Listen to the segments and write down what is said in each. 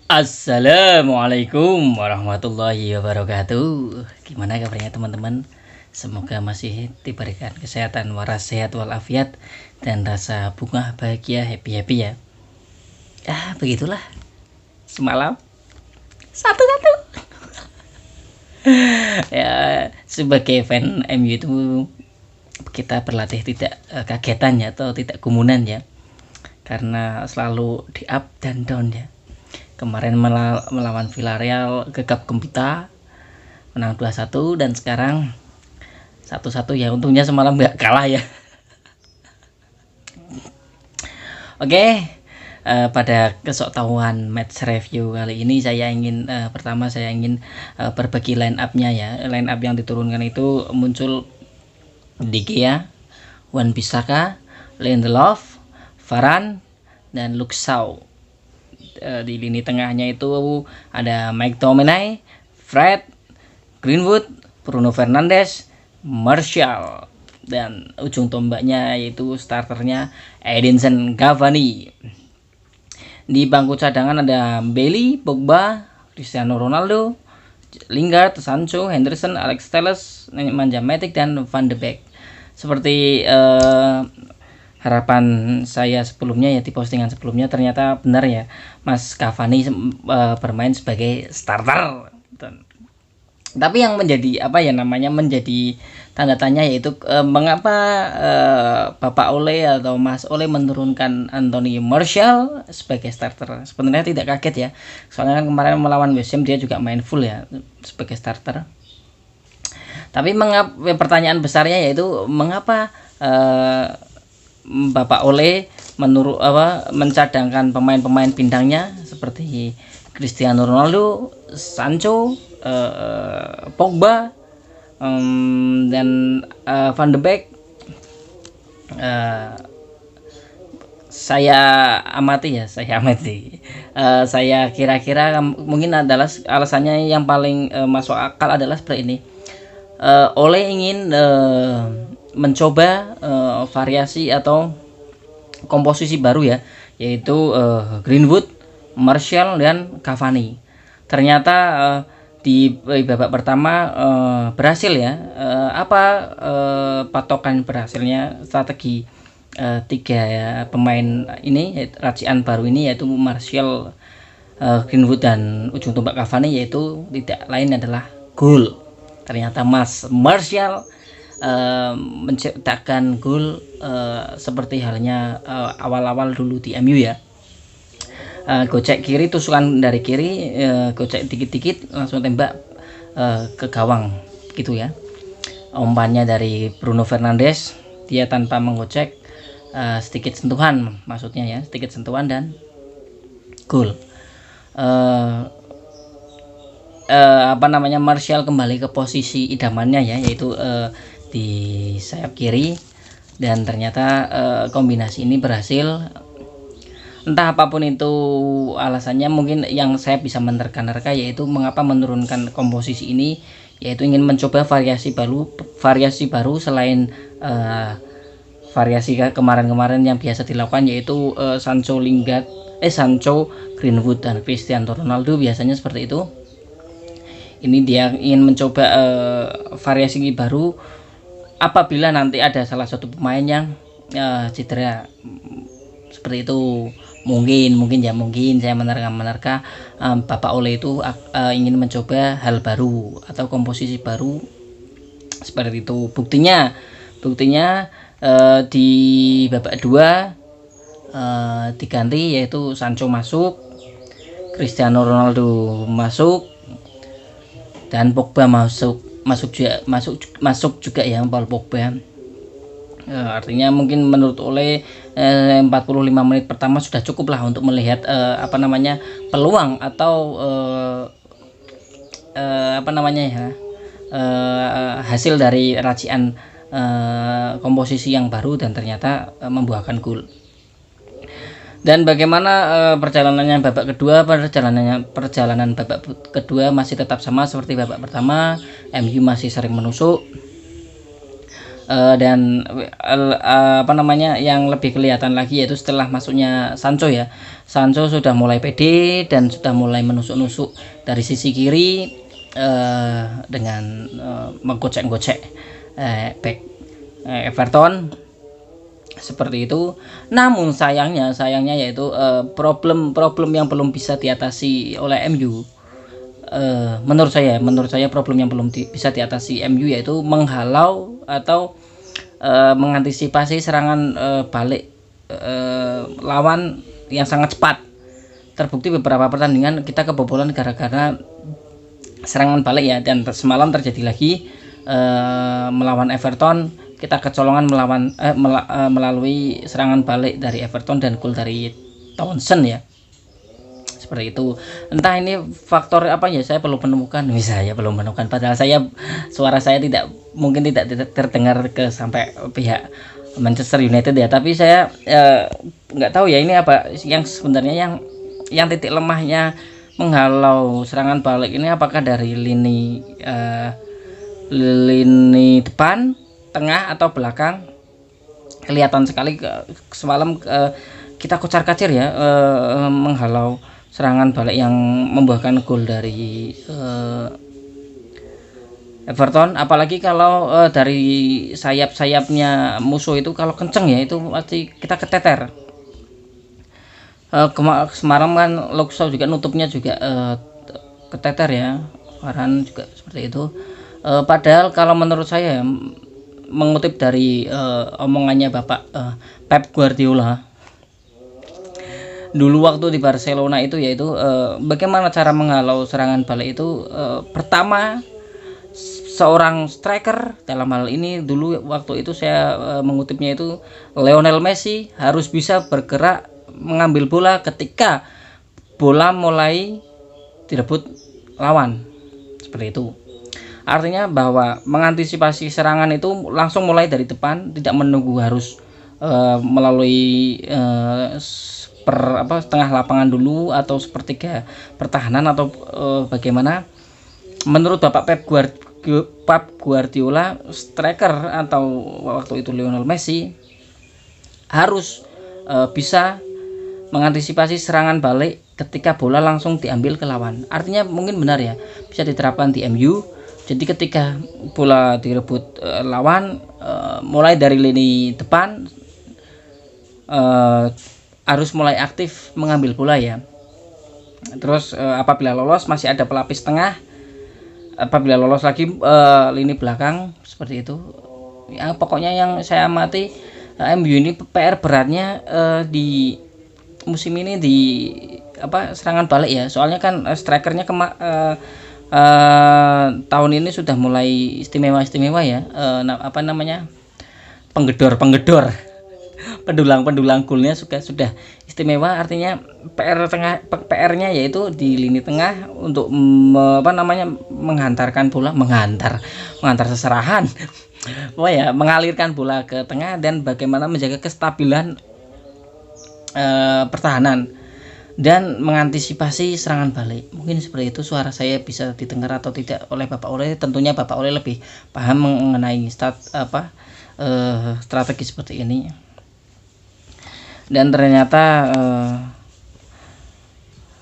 Assalamualaikum warahmatullahi wabarakatuh. Gimana kabarnya teman-teman? Semoga masih diberikan kesehatan waras sehat walafiat dan rasa bunga bahagia happy ya. Begitulah semalam satu-satu. Ya, sebagai fan MU itu kita berlatih tidak kagetan ya, atau tidak gumunan ya, karena selalu di up dan down ya. Kemarin melawan Villarreal gegap gempita menang 2-1, dan sekarang 1-1 ya. Untungnya semalam nggak kalah ya. Oke, pada kesoktahuan match review kali ini saya ingin pertama saya ingin berbagi line up-nya ya. Line up yang diturunkan itu muncul De Gea, Wan-Bissaka, Lindelof, Varane, dan Luke Shaw. Di lini tengahnya itu ada McTominay, Fred, Greenwood, Bruno Fernandes, Martial, dan ujung tombaknya yaitu starternya Edinson Cavani. Di bangku cadangan ada Bailey, Pogba, Cristiano Ronaldo, Lingard, Sancho, Henderson, Alex Telles, Nemanja Matic, dan Van de Beek. Seperti harapan saya sebelumnya ya, di postingan sebelumnya, ternyata benar ya, Mas Cavani bermain sebagai starter. Tapi yang menjadi menjadi tanda tanya yaitu mengapa Bapak Ole atau Mas Ole menurunkan Anthony Martial sebagai starter. Sebenarnya tidak kaget ya, soalnya kan kemarin melawan West Ham dia juga main full ya sebagai starter. Tapi pertanyaan besarnya yaitu mengapa Bapak Ole mencadangkan pemain-pemain bintangnya seperti Cristiano Ronaldo, Sancho, Pogba, dan Van de Beek. Saya amati. Saya kira-kira mungkin adalah alasannya yang paling masuk akal adalah seperti ini. Ole ingin mencoba variasi atau komposisi baru ya, yaitu Greenwood, Martial, dan Cavani. Ternyata di babak pertama berhasil ya. Patokan berhasilnya strategi tiga pemain ini, racian baru ini, yaitu Martial, Greenwood, dan ujung tombak Cavani, yaitu tidak lain adalah gol. Ternyata Mas Martial menciptakan gol seperti halnya awal-awal dulu di MU ya. Gocek kiri, tusukan dari kiri, gocek dikit-dikit langsung tembak ke gawang gitu ya. Umpannya dari Bruno Fernandes, dia tanpa menggocek, sedikit sentuhan maksudnya ya, sedikit sentuhan dan gol. Martial kembali ke posisi idamannya ya, yaitu di sayap kiri, dan ternyata kombinasi ini berhasil. Entah apapun itu alasannya, mungkin yang saya bisa menerka-nerka yaitu mengapa menurunkan komposisi ini, yaitu ingin mencoba variasi baru selain variasi kemarin-kemarin yang biasa dilakukan, yaitu Sancho, Greenwood, dan Cristiano Ronaldo, biasanya seperti itu. Ini dia ingin mencoba variasi baru apabila nanti ada salah satu pemain yang cedera, seperti itu. Mungkin saya menerka Bapak Ole itu ingin mencoba hal baru atau komposisi baru seperti itu. Buktinya di babak 2 diganti, yaitu Sancho masuk, Cristiano Ronaldo masuk, dan Pogba masuk juga ya, Paul Pogba. Artinya mungkin menurut Ole 45 menit pertama sudah cukup lah untuk melihat peluang atau hasil dari racian komposisi yang baru, dan ternyata membuahkan gol. Dan bagaimana perjalanannya babak kedua? Perjalanan babak kedua masih tetap sama seperti babak pertama. MU masih sering menusuk. Dan apa namanya, yang lebih kelihatan lagi yaitu setelah masuknya Sancho ya. Sancho sudah mulai pede dan sudah mulai menusuk-nusuk dari sisi kiri dengan menggocek-gocek back Everton seperti itu. Namun sayangnya yaitu problem yang belum bisa diatasi oleh MU. Menurut saya problem yang belum bisa diatasi MU yaitu menghalau atau mengantisipasi serangan balik lawan yang sangat cepat. Terbukti beberapa pertandingan kita kebobolan gara-gara serangan balik ya, dan semalam terjadi lagi melawan Everton, kita kecolongan melalui serangan balik dari Everton dan gol dari Townsend ya, seperti itu. Entah ini faktor apa ya, saya belum menemukan. Padahal suara saya mungkin tidak terdengar ke sampai pihak Manchester United ya, tapi saya nggak tahu ya ini apa yang sebenarnya yang titik lemahnya menghalau serangan balik ini, apakah dari lini depan, tengah atau belakang. Kelihatan sekali semalam kita kocar-kacir ya menghalau serangan balik yang membuahkan gol dari Everton. Apalagi kalau dari sayap-sayapnya musuh itu kalau kenceng ya, itu pasti kita keteter. Semalam kan Luke Shaw juga nutupnya juga keteter ya, Varane juga seperti itu. Padahal kalau menurut saya mengutip dari omongannya Bapak Pep Guardiola dulu waktu di Barcelona itu, yaitu bagaimana cara menghalau serangan balik itu. Pertama, seorang striker, dalam hal ini dulu waktu itu saya mengutipnya itu Lionel Messi, harus bisa bergerak mengambil bola ketika bola mulai direbut lawan, seperti itu. Artinya bahwa mengantisipasi serangan itu langsung mulai dari depan, tidak menunggu harus melalui setengah lapangan dulu atau sepertiga pertahanan atau bagaimana. Menurut Bapak Pep Guardiola, striker atau waktu itu Lionel Messi harus bisa mengantisipasi serangan balik ketika bola langsung diambil ke lawan. Artinya mungkin benar ya, bisa diterapkan di MU. Jadi ketika bola direbut lawan, mulai dari lini depan harus mulai aktif mengambil bola ya. Terus apabila lolos masih ada pelapis tengah, apabila lolos lagi lini belakang, seperti itu. Yang pokoknya yang saya amati, MU ini PR beratnya di musim ini di serangan balik ya. Soalnya kan strikernya tahun ini sudah mulai istimewa ya, penggedor pendulang golnya sudah istimewa. Artinya PR-nya yaitu di lini tengah untuk menghantarkan bola, menghantar seserahan mengalirkan bola ke tengah, dan bagaimana menjaga kestabilan pertahanan dan mengantisipasi serangan balik. Mungkin seperti itu. Suara saya bisa didengar atau tidak oleh Bapak Ole. Tentunya Bapak Ole lebih paham mengenai strategi seperti ini. Dan ternyata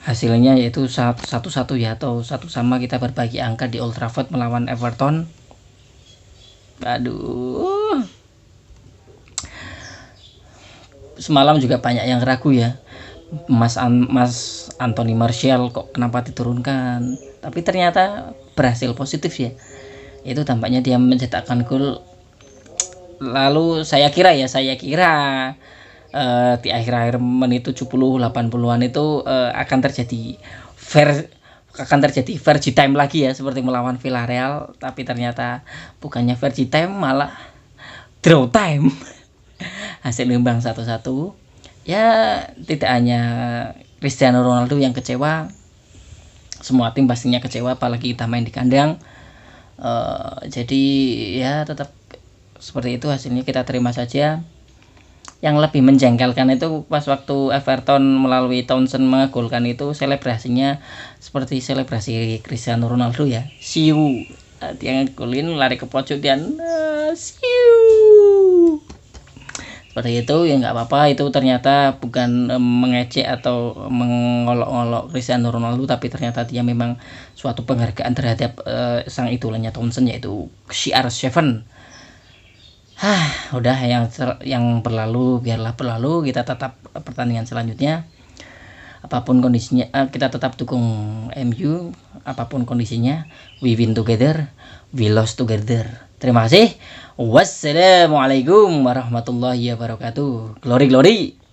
hasilnya yaitu 1-1 ya, atau 1 sama, kita berbagi angka di Old Trafford melawan Everton. Aduh, semalam juga banyak yang ragu ya, Mas Anthony Martial kok kenapa diturunkan, tapi ternyata berhasil positif ya. Itu tampaknya dia mencetakkan gol. Lalu saya kira di akhir-akhir menit 70-80-an itu akan terjadi Fergie time lagi ya, seperti melawan Villarreal. Tapi ternyata bukannya Fergie time, malah draw time. Hasil imbang 1-1. Ya, tidak hanya Cristiano Ronaldo yang kecewa, semua tim pastinya kecewa, apalagi kita main di kandang. Jadi ya tetap seperti itu hasilnya, kita terima saja. Yang lebih menjengkelkan itu pas waktu Everton melalui Townsend mengagolkan itu, selebrasinya seperti selebrasi Cristiano Ronaldo ya, siu Dia ngekulin lari ke pojok dan siu. Seperti itu ya nggak apa-apa, itu ternyata bukan mengecek atau mengolok-olok Cristiano Ronaldo, tapi ternyata dia memang suatu penghargaan terhadap sang idolanya Thompson, yaitu CR7. Udah yang berlalu biarlah berlalu, kita tetap pertandingan selanjutnya. Apapun kondisinya kita tetap dukung MU, apapun kondisinya, we win together, we lost together. Terima kasih. Wassalamualaikum warahmatullahi wabarakatuh. Glory glory.